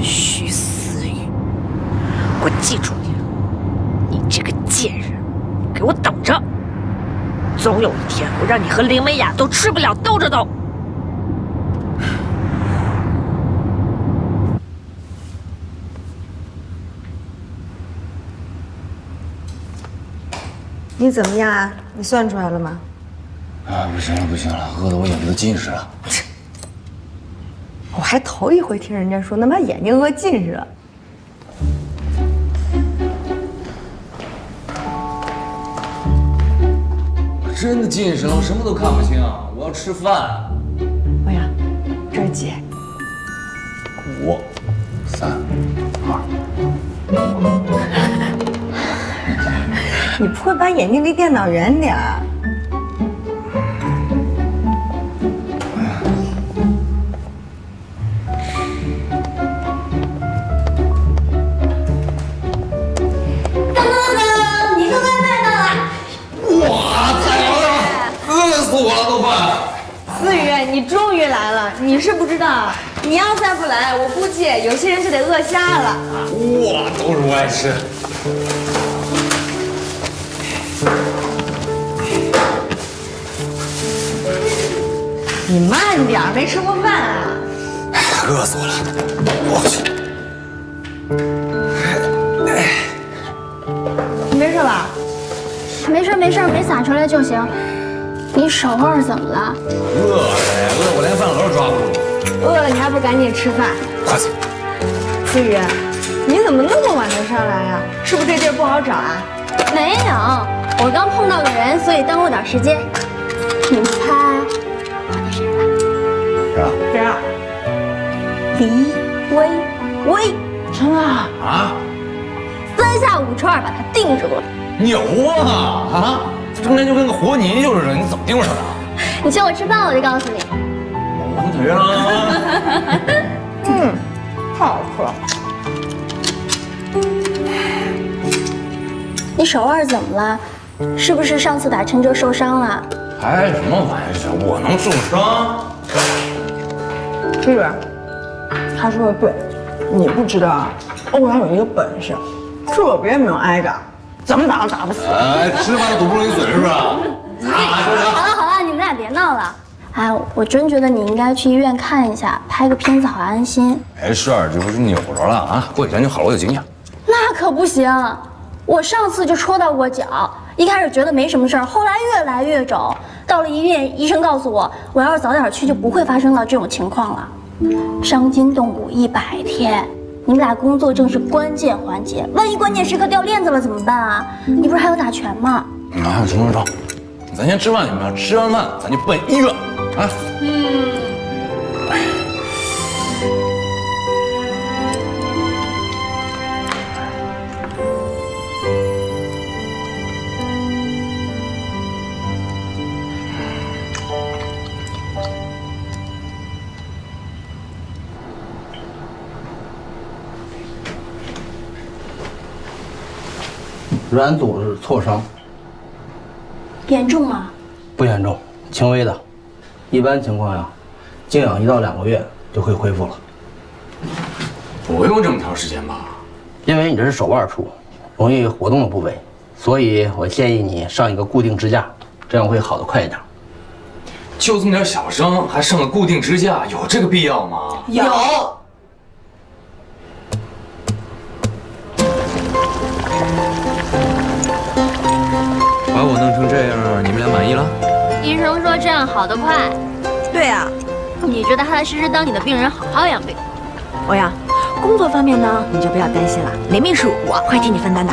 徐思雨，我记住你了，你这个贱人，给我等着！总有一天，我让你和林美雅都吃不了兜着走。你怎么样啊？你算出来了吗？啊，不行了，不行了，饿得我眼睛都近视了。我还头一回听人家说能把眼睛饿近视了。我真的近视了，我什么都看不清，我要吃饭。欧阳，这是几5、3、2。你不会把眼睛离电脑远点儿？你送外卖到了！哇，太好了，饿死我了都快！思雨，你终于来了。你是不知道，你要再不来，我估计有些人就得饿瞎了。哇，都是我爱吃。你慢点，没吃过饭啊！饿死我了！我去。你没事吧？没事没事，没洒出来就行。你手腕怎么了？饿呗，饿我连饭盒都抓不住。饿了你还不赶紧吃饭？快走！思雨，你怎么那么晚才上来呀？是不是这地儿不好找啊？没有，我刚碰到个人，所以耽误点时间。你们猜我的谁了？谁啊？黎薇薇。真的啊？3下5除2把他定住了。牛啊！中间就跟个活泥鳅似的，你怎么盯上的？你请我吃饭，我就告诉你。蒙腿了。太好吃了。你手腕怎么了？是不是上次打陈哲受伤了？开什么玩笑？我能受伤？思雨，他说的对，你不知道啊，欧阳有一个本事，特别没有挨打，怎么打都打不死。哎，吃饭都堵不住你嘴是不是？好了好了，你们俩别闹了。哎，我真觉得你应该去医院看一下，拍个片子好安心。没事儿，这不是扭着了啊？过几天就好了，我有经验。那可不行，我上次就戳到过脚，一开始觉得没什么事儿，后来越来越肿。到了医院，医生告诉我，我要是早点去，就不会发生到这种情况了。伤筋动骨100天，你们俩工作正是关键环节，万一关键时刻掉链子了怎么办啊？你不是还有打拳吗？成，咱先吃饭行不行？吃完饭咱就奔医院啊。软组织挫伤，严重吗？不严重，轻微的，一般情况呀，静养1到2个月就会恢复了。不用这么长时间吧？因为你这是手腕处，容易活动的部位，所以我建议你上一个固定支架，这样会好得快一点。就这么点小伤，还上个固定支架，有这个必要吗？有。把我弄成这样，你们俩满意了？医生说这样好得快。对啊，你就踏踏实实当你的病人，好好养病。欧阳，工作方面呢，你就不要担心了，连命是我会替你分担的。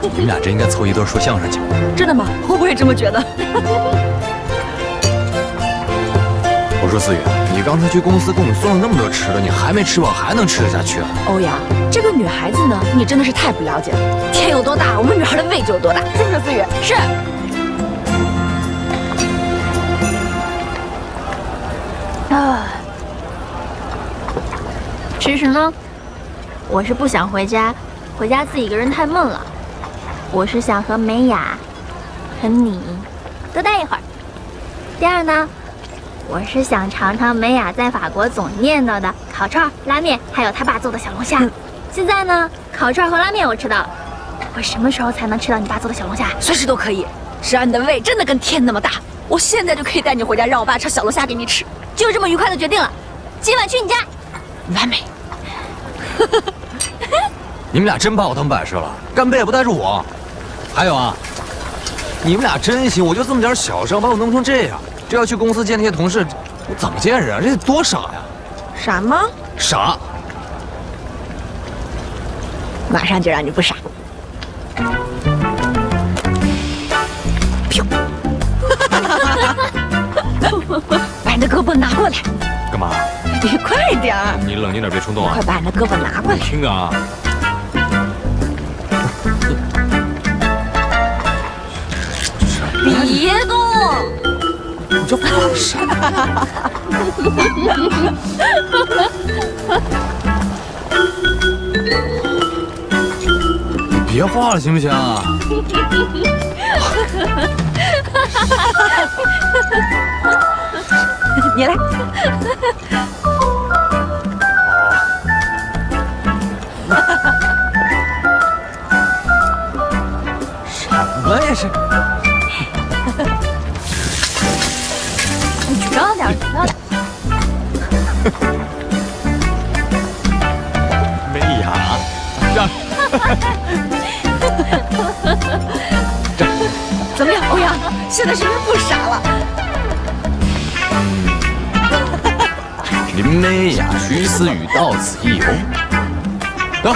你们俩真应该凑一对说相声去。真的吗？我也这么觉得。我说思雨，你刚才去公司给我们送了那么多吃的，你还没吃饱，还能吃得下去啊？欧阳，这个女孩子呢，你真的是太不了解了。天有多大，我们女孩的胃就有多大，是不是思雨？是。啊，吃什么？我是不想回家，回家自己一个人太闷了。我是想和美雅，和你多待一会儿。第二呢，我是想尝尝美雅在法国总念叨的烤串、拉面，还有她爸做的小龙虾。现在呢，烤串和拉面我吃到了，我什么时候才能吃到你爸做的小龙虾？随时都可以。只要你的胃真的跟天那么大，我现在就可以带你回家，让我爸炒小龙虾给你吃。就这么愉快的决定了，今晚去你家。完美。你们俩真把我当摆设了，干杯也不带着我。还有啊，你们俩真行，我就这么点小伤，把我弄成这样。这要去公司见那些同事，我怎么见人啊？这得多傻呀！傻吗？傻。马上就让你不傻。把你的胳膊拿过来。干嘛？你快点儿！你冷静点，别冲动啊！快把你的胳膊拿过来。听啊！别动！你这怕啥？你别画了，行不行？你来。什么呀是？你举高点，举高点。美雅，让。怎么样，欧阳？现在是不是不傻了？美雅、徐思雨到此一游。得，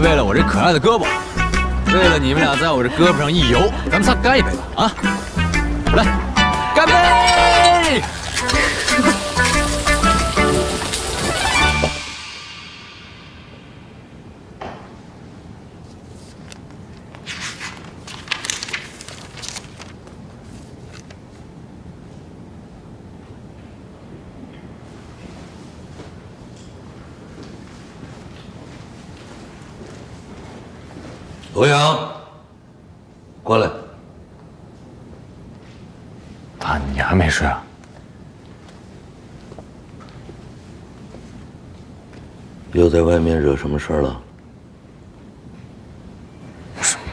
为了我这可爱的胳膊，为了你们俩在我这胳膊上一游，咱们仨干一杯吧！啊，来，干杯！欧阳，过来。爸，你还没睡啊？又在外面惹什么事儿了？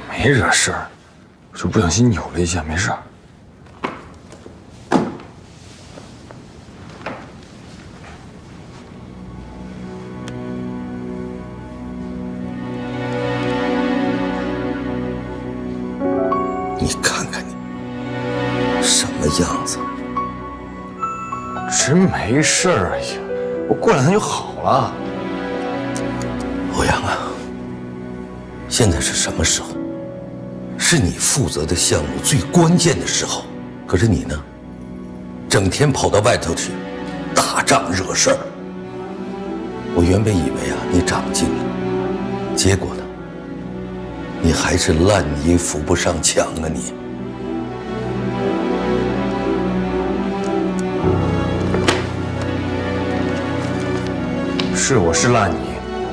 没惹事儿，我就不小心扭了一下，没事儿。你看看你什么样子？真没事儿，哎呀，我过两天就好了。欧阳啊，现在是什么时候？是你负责的项目最关键的时候。可是你呢，整天跑到外头去打仗惹事儿。我原本以为啊，你长进了，结果呢，你还是烂泥扶不上墙啊你！是，我是烂泥，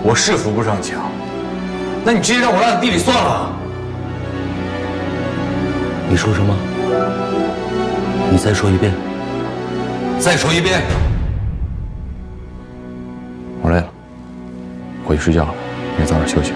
我是扶不上墙。那你直接让我烂在地里算了。你说什么？你再说一遍。再说一遍。我累了，回去睡觉了，你早点休息。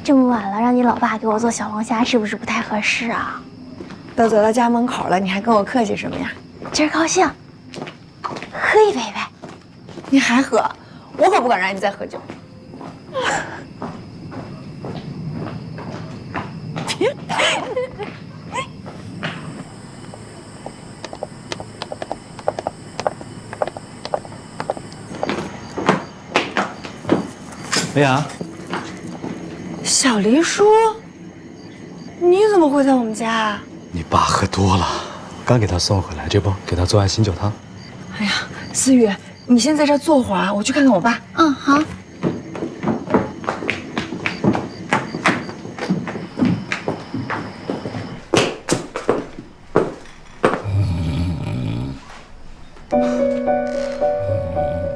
这么晚了，让你老爸给我做小龙虾，是不是不太合适啊？都走到家门口了，你还跟我客气什么呀？今儿高兴，喝一杯呗。你还喝？我可不敢让你再喝酒。维亚，小黎叔，你怎么会在我们家啊？你爸喝多了，刚给他送回来，这不给他做完醒酒汤。哎呀，思雨，你先在这坐会儿啊，我去看看我爸。嗯，好。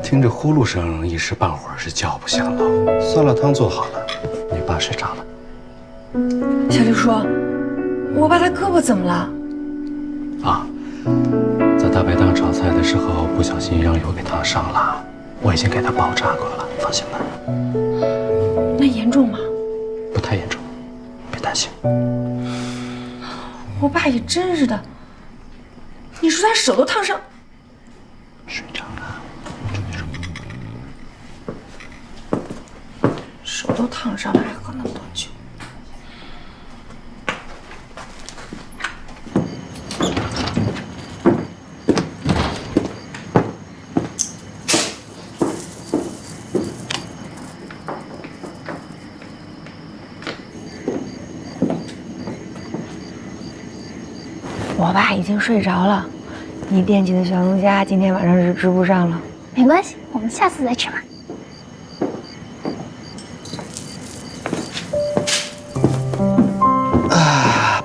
听着呼噜声，一时半会儿是叫不醒了。酸辣汤做好了，你爸睡着了。小黎叔，我爸他胳膊怎么了？啊，在大排档炒菜的时候不小心让油给烫伤了，我已经给他包扎过了，放心吧。那严重吗？不太严重，别担心。我爸也真是的，你说他手都烫伤。睡着了。手都烫伤了，还喝那么多酒。我爸已经睡着了，你惦记的小龙虾今天晚上是吃不上了。没关系，我们下次再吃嘛。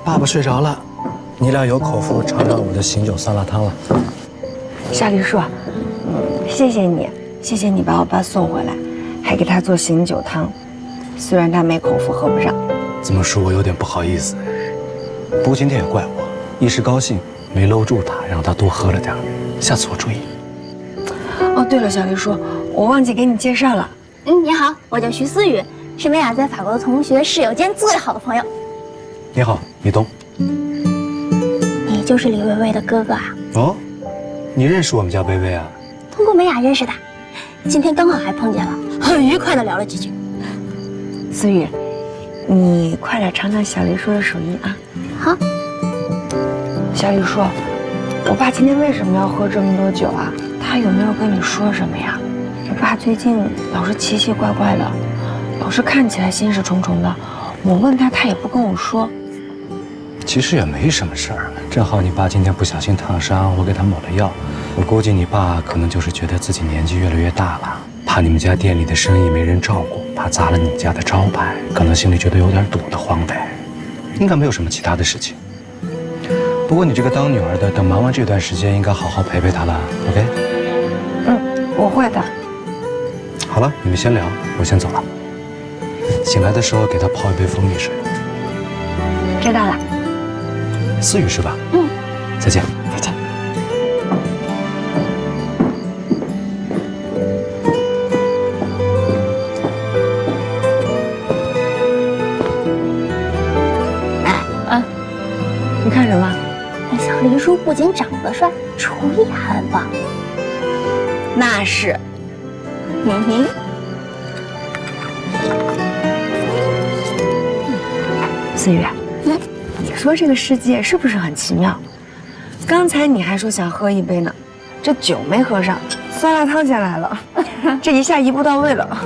爸爸睡着了，你俩有口福尝尝我的醒酒酸辣汤了。夏黎叔，谢谢你，谢谢你把我爸送回来，还给他做醒酒汤。虽然他没口福喝不上，这么说我有点不好意思。不过今天也怪我，一时高兴没搂住他，让他多喝了点。下次我注意。哦，对了，小黎叔，我忘记给你介绍了。你好，我叫徐思雨，是美雅在法国的同学、室友兼最好的朋友。你好，米东。你就是李薇薇的哥哥啊？哦，你认识我们家薇薇啊？通过美雅认识的，今天刚好还碰见了，很愉快的聊了几句。思雨，你快点尝尝小黎叔的手艺啊。好。小李叔，我爸今天为什么要喝这么多酒啊？他有没有跟你说什么呀？我爸最近老是奇奇怪怪的，老是看起来心事重重的。我问他，他也不跟我说。其实也没什么事儿，正好你爸今天不小心烫伤，我给他抹了药。我估计你爸可能就是觉得自己年纪越来越大了，怕你们家店里的生意没人照顾，怕砸了你家的招牌，可能心里觉得有点堵得慌呗。应该没有什么其他的事情。不过你这个当女儿的，等忙完这段时间，应该好好陪陪她了 ，OK？ 我会的。好了，你们先聊，我先走了。醒来的时候给她泡一杯蜂蜜水。知道了。思雨是吧？再见。再见。你看什么？小黎叔不仅长得帅，厨艺还很棒。那是。思雨，你说这个世界是不是很奇妙？刚才你还说想喝一杯呢，这酒没喝上，酸辣汤先来了，这一下一步到位了。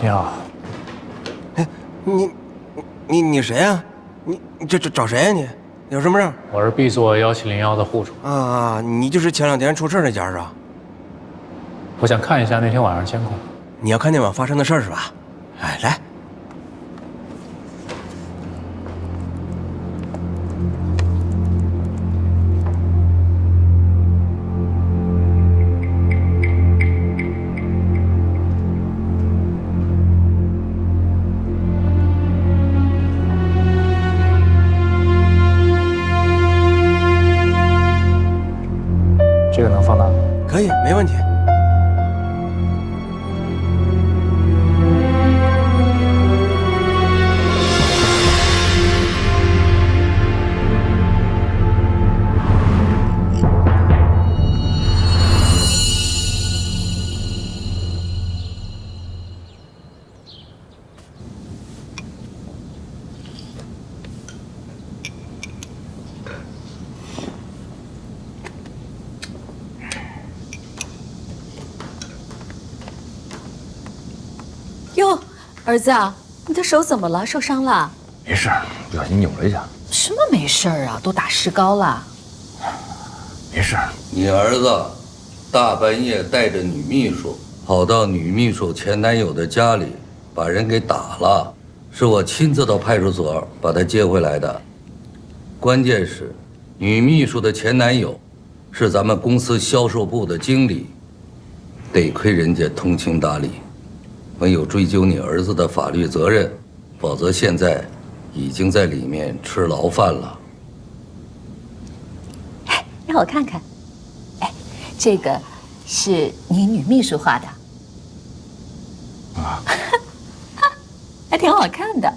你好。哎，你谁呀？你这找谁呀？你有什么事？我是 B 座1701的户主啊，你就是前2天出事那家是吧？我想看一下那天晚上监控。你要看那晚发生的事是吧？哎，来。这个能放大吗？可以，没问题。哟，儿子啊，你的手怎么了？受伤了？没事，不小心扭了一下。什么没事啊？都打石膏了。没事。你儿子大半夜带着女秘书跑到女秘书前男友的家里，把人给打了，是我亲自到派出所把他接回来的。关键是，女秘书的前男友是咱们公司销售部的经理，得亏人家通情达理，没有追究你儿子的法律责任，否则现在已经在里面吃牢饭了。让我看看。哎，这个是你女秘书画的。啊，还挺好看的。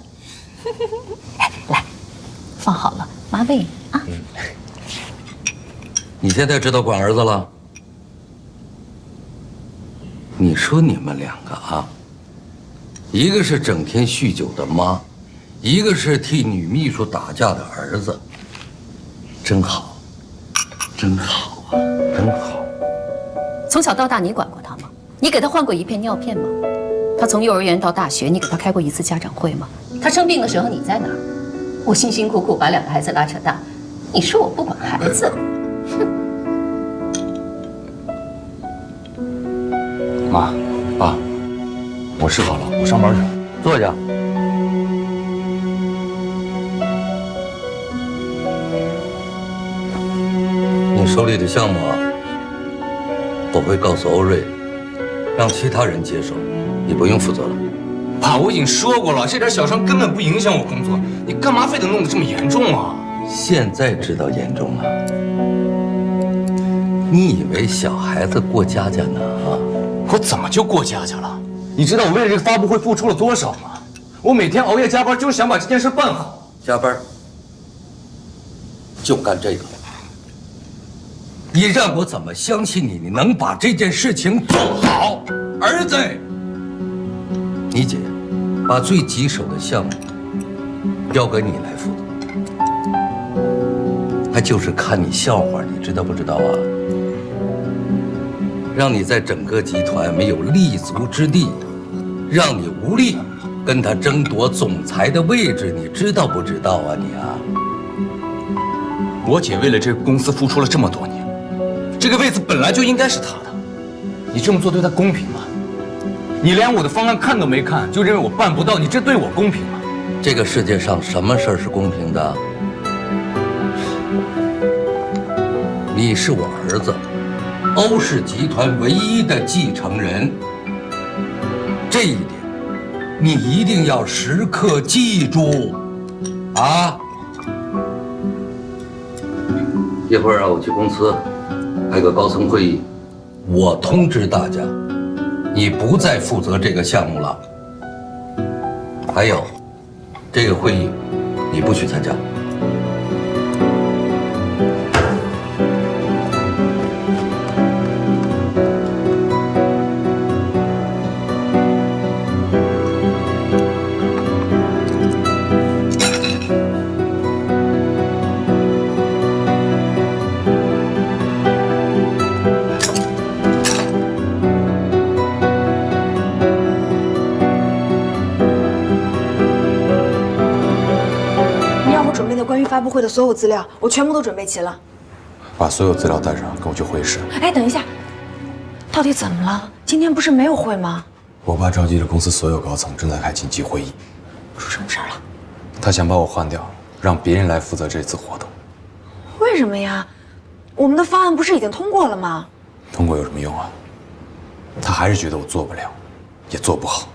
哎，来，放好了，妈喂你啊。你现在知道管儿子了？你说你们两个啊，一个是整天酗酒的妈，一个是替女秘书打架的儿子，真好，真好啊，真好。从小到大你管过他吗？你给他换过一片尿片吗？他从幼儿园到大学，你给他开过一次家长会吗？他生病的时候你在哪儿？我辛辛苦苦把2个孩子拉扯大，你说我不管孩子？妈，爸，我吃好了，我上班去了。坐下。你你手里的项目啊，我会告诉欧瑞，让其他人接手，你不用负责了。爸，我已经说过了，这点小伤根本不影响我工作，你干嘛非得弄得这么严重啊？现在知道严重了。你以为小孩子过家家呢啊？我怎么就过家家了？你知道我为了这个发布会付出了多少吗？我每天熬夜加班，就是想把这件事办好。加班就干这个，你让我怎么相信你能把这件事情做好？儿子，你姐把最棘手的项目交给你来负责，她就是看你笑话，你知道不知道啊？让你在整个集团没有立足之地，让你无力跟他争夺总裁的位置，你知道不知道啊你啊？我姐为了这个公司付出了这么多年，这个位子本来就应该是她的。你这么做对她公平吗？你连我的方案看都没看，就认为我办不到，你这对我公平吗？这个世界上什么事儿是公平的？你是我儿子，欧氏集团唯一的继承人，这一点你一定要时刻记住啊！一会儿啊，我去公司开个高层会议，我通知大家，你不再负责这个项目了。还有，这个会议你不许参加。关于发布会的所有资料，我全部都准备齐了。把所有资料带上，跟我去会议室。哎，等一下，到底怎么了？今天不是没有会吗？我爸召集了公司所有高层，正在开紧急会议。出什么事儿了？他想把我换掉，让别人来负责这次活动。为什么呀？我们的方案不是已经通过了吗？通过有什么用啊？他还是觉得我做不了，也做不好。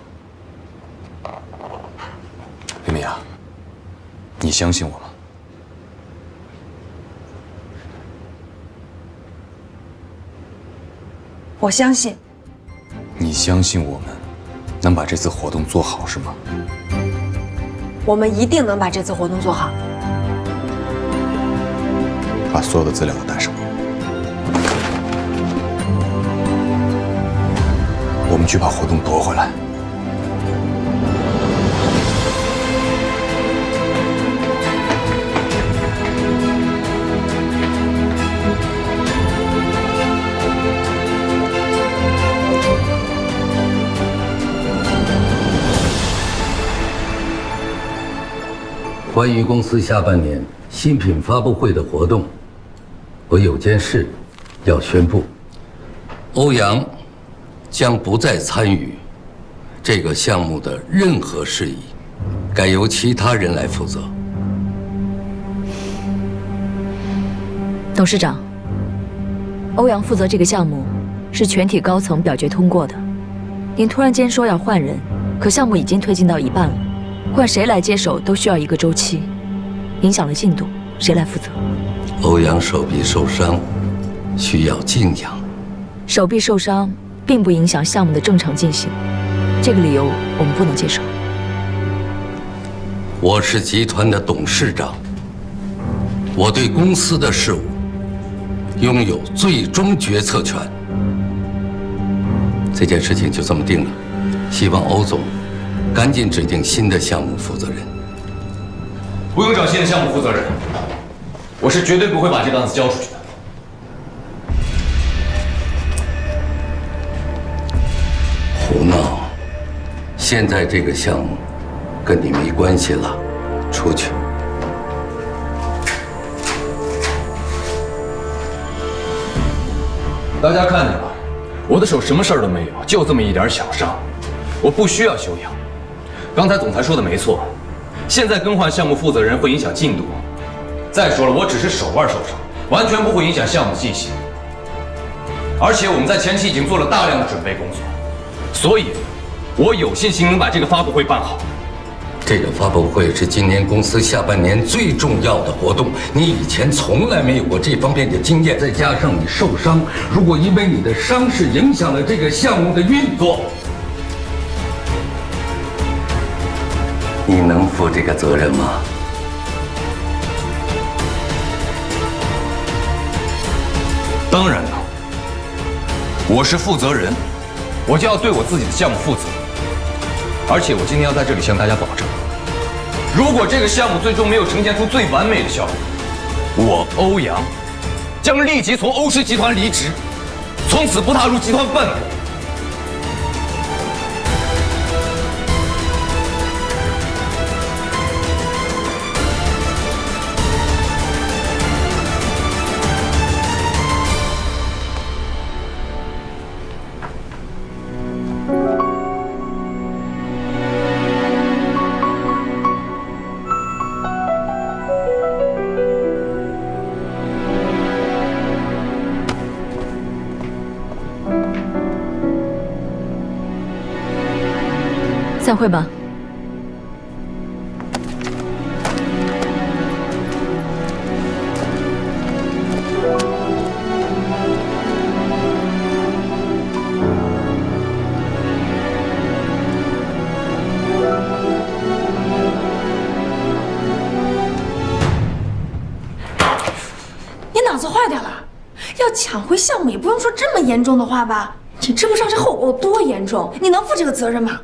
李明啊，你相信我吗？我相信。你相信我们能把这次活动做好是吗？我们一定能把这次活动做好。把所有的资料都带上。我们去把活动夺回来。关于公司下半年新品发布会的活动，我有件事要宣布：欧阳将不再参与这个项目的任何事宜，改由其他人来负责。董事长，欧阳负责这个项目是全体高层表决通过的。您突然间说要换人，可项目已经推进到一半了。换谁来接手都需要一个周期，影响了进度，谁来负责？欧阳手臂受伤，需要静养。手臂受伤并不影响项目的正常进行，这个理由我们不能接受。我是集团的董事长，我对公司的事务拥有最终决策权。这件事情就这么定了，希望欧总赶紧指定新的项目负责人。不用找新的项目负责人，我是绝对不会把这个案子交出去的。胡闹！现在这个项目跟你没关系了，出去。大家看见了，我的手什么事儿都没有，就这么一点小伤，我不需要休养。刚才总裁说的没错，现在更换项目负责人会影响进度。再说了，我只是手腕受伤，完全不会影响项目进行。而且我们在前期已经做了大量的准备工作，所以，我有信心能把这个发布会办好。这个发布会是今年公司下半年最重要的活动，你以前从来没有过这方面的经验，再加上你受伤，如果因为你的伤势影响了这个项目的运作，你能负这个责任吗？当然了，我是负责人，我就要对我自己的项目负责。而且我今天要在这里向大家保证，如果这个项目最终没有呈现出最完美的效果，我欧阳将立即从欧氏集团离职，从此不踏入集团半步。散会吧。你脑子坏掉了？要抢回项目也不用说这么严重的话吧？你知不知道这后果有多严重？你能负这个责任吗？